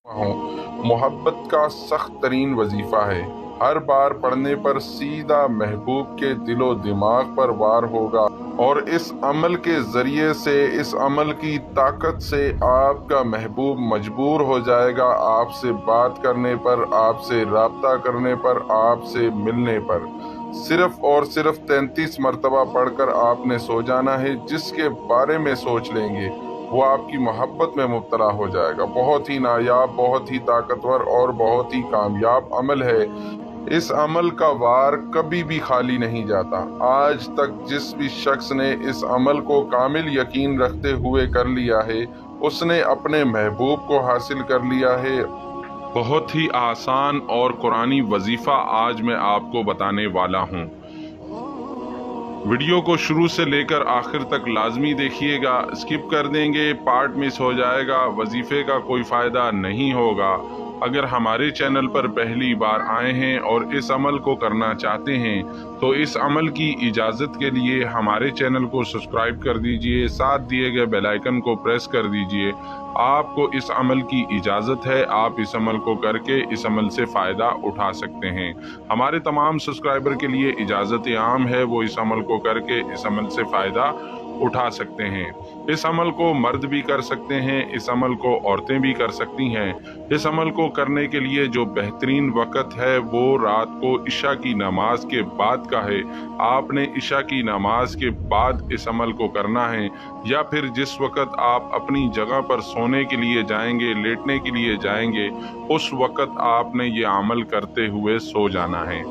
हूँ। मोहब्बत का सख्त तरीन वजीफा है। हर बार पढ़ने पर सीधा महबूब के दिलो दिमाग पर वार होगा और इस अमल के जरिए से, इस अमल की ताकत से आपका महबूब मजबूर हो जाएगा आपसे बात करने पर, आपसे राब्ता करने पर, आपसे मिलने पर। सिर्फ और सिर्फ 33 मरतबा पढ़कर आपने सो जाना है। जिसके बारे में सोच लेंगे वो आपकी मोहब्बत में मुब्तला हो जाएगा। बहुत ही नायाब, बहुत ही ताकतवर और बहुत ही कामयाब अमल है। इस अमल का वार कभी भी खाली नहीं जाता। आज तक जिस भी शख्स ने इस अमल को कामिल यकीन रखते हुए कर लिया है, उसने अपने महबूब को हासिल कर लिया है। बहुत ही आसान और कुरानी वजीफा आज मैं आपको बताने वाला हूँ। वीडियो को शुरू से लेकर आखिर तक लाजमी देखिएगा। स्किप कर देंगे, पार्ट मिस हो जाएगा, वजीफे का कोई फ़ायदा नहीं होगा। अगर हमारे चैनल पर पहली बार आए हैं और इस अमल को करना चाहते हैं तो इस अमल की इजाज़त के लिए हमारे चैनल को सब्सक्राइब कर दीजिए, साथ दिए गए बेल आइकन को प्रेस कर दीजिए। आपको इस अमल की इजाज़त है, आप इस अमल को करके इस अमल से फ़ायदा उठा सकते हैं। हमारे तमाम सब्सक्राइबर के लिए इजाज़त आम है, वो इस अमल को करके इस अमल से फ़ायदा उठा सकते हैं। इस अमल को मर्द भी कर सकते हैं, इस अमल को औरतें भी कर सकती हैं। इस अमल को करने के लिए जो बेहतरीन वक़्त है वो रात को इशा की नमाज के बाद का है। आपने इशा की नमाज के बाद इस अमल को करना है, या फिर जिस वक़्त आप अपनी जगह पर सोने के लिए जाएंगे, लेटने के लिए जाएंगे, उस वक़्त आपने ये अमल करते हुए सो जाना है।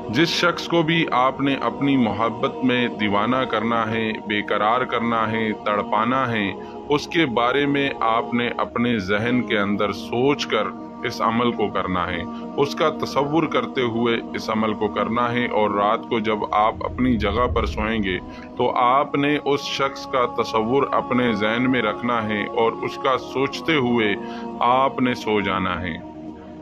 जिस शख्स को भी आपने अपनी मोहब्बत में दीवाना करना है, बेकरार करना है, तड़पाना है, उसके बारे में आपने अपने जहन के अंदर सोचकर इस अमल को करना है। उसका तसव्वुर करते हुए इस अमल को करना है और रात को जब आप अपनी जगह पर सोएंगे तो आपने उस शख्स का तसव्वुर अपने जहन में रखना है और उसका सोचते हुए आपने सो जाना है।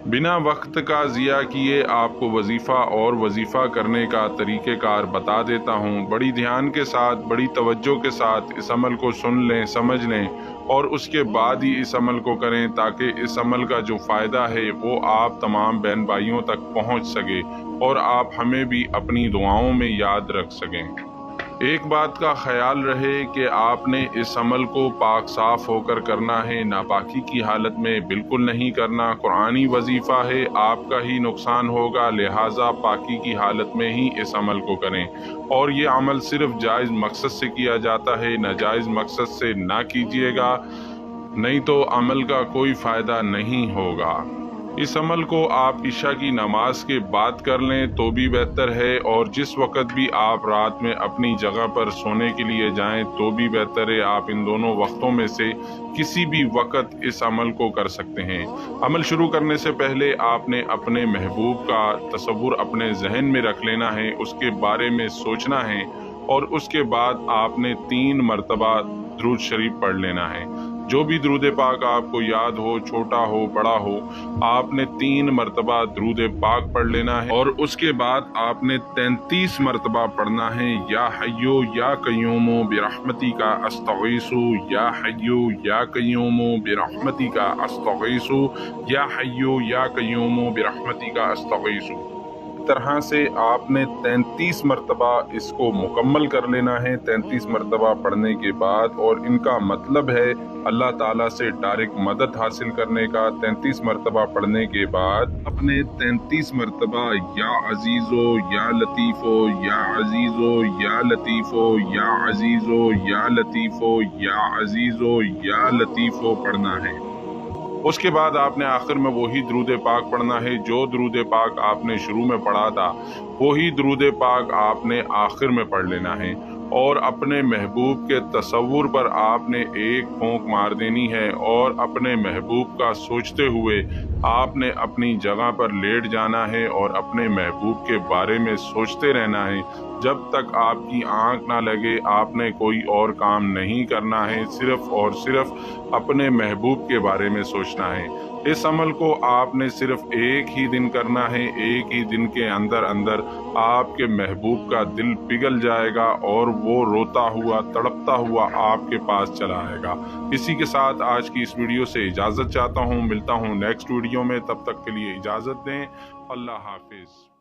बिना वक्त का ज़िया किए आपको वजीफ़ा और वजीफ़ा करने का तरीक़ेकार बता देता हूँ। बड़ी ध्यान के साथ, बड़ी तवज्जो के साथ इस अमल को सुन लें, समझ लें और उसके बाद ही इस अमल को करें, ताकि इस अमल का जो फ़ायदा है वो आप तमाम बहन भाइयों तक पहुँच सके और आप हमें भी अपनी दुआओं में याद रख सकें। एक बात का ख्याल रहे कि आपने इस अमल को पाक साफ होकर करना है, नापाकी की हालत में बिल्कुल नहीं करना। कुरानी वजीफ़ा है, आपका ही नुकसान होगा, लिहाजा पाकी की हालत में ही इस अमल को करें। और ये अमल सिर्फ जायज़ मकसद से किया जाता है, नाजायज़ मकसद से ना कीजिएगा, नहीं तो अमल का कोई फ़ायदा नहीं होगा। इस अमल को आप इशा की नमाज के बाद कर लें तो भी बेहतर है, और जिस वक़्त भी आप रात में अपनी जगह पर सोने के लिए जाएं तो भी बेहतर है। आप इन दोनों वक्तों में से किसी भी वक़्त इस अमल को कर सकते हैं। अमल शुरू करने से पहले आपने अपने महबूब का तसव्वुर अपने जहन में रख लेना है, उसके बारे में सोचना है और उसके बाद आपने 3 मरतबा दुरूद शरीफ पढ़ लेना है। जो भी दुरूद पाक आपको याद हो, छोटा हो, बड़ा हो, आपने 3 मरतबा दुरूद पाक पढ़ लेना है और उसके बाद आपने 33 मरतबा पढ़ना है, या हय्यो या कय्यूमो बिरहमती का अस्तगीसु, या हय्यो या कय्यूमो बिरहमती का अस्तगीसु, या हय्यो या कय्यूमो बिरहमती का अस्तगीसु। तरह से आपने 33 मरतबा इसको मुकम्मल कर लेना है। 33 मरतबा पढ़ने के बाद, और इनका मतलब है अल्लाह ताला से डायरेक्ट मदद हासिल करने का। 33 मरतबा पढ़ने के बाद अपने 33 मरतबा या अजीज़ो या लतीफ़ो, या अजीज़ो या लतीफ़ो, या अजीज़ो या लतीफ़ो, या अजीज़ो या लतीफ़ो पढ़ना है। उसके बाद आपने आखिर में वही दुरूद पाक पढ़ना है। जो दुरूद पाक आपने शुरू में पढ़ा था वही दुरूद पाक आपने आखिर में पढ़ लेना है, और अपने महबूब के तसव्वुर पर आपने एक फूंक मार देनी है और अपने महबूब का सोचते हुए आपने अपनी जगह पर लेट जाना है और अपने महबूब के बारे में सोचते रहना है। जब तक आपकी आंख ना लगे आपने कोई और काम नहीं करना है, सिर्फ और सिर्फ अपने महबूब के बारे में सोचना है। इस अमल को आपने सिर्फ एक ही दिन करना है। एक ही दिन के अंदर अंदर आपके महबूब का दिल पिघल जाएगा और वो रोता हुआ तड़पता हुआ आपके पास चला आएगा। इसी के साथ आज की इस वीडियो से इजाज़त चाहता हूँ। मिलता हूँ नेक्स्ट वीडियो में, तब तक के लिए इजाज़त दें। अल्लाह हाफिज़।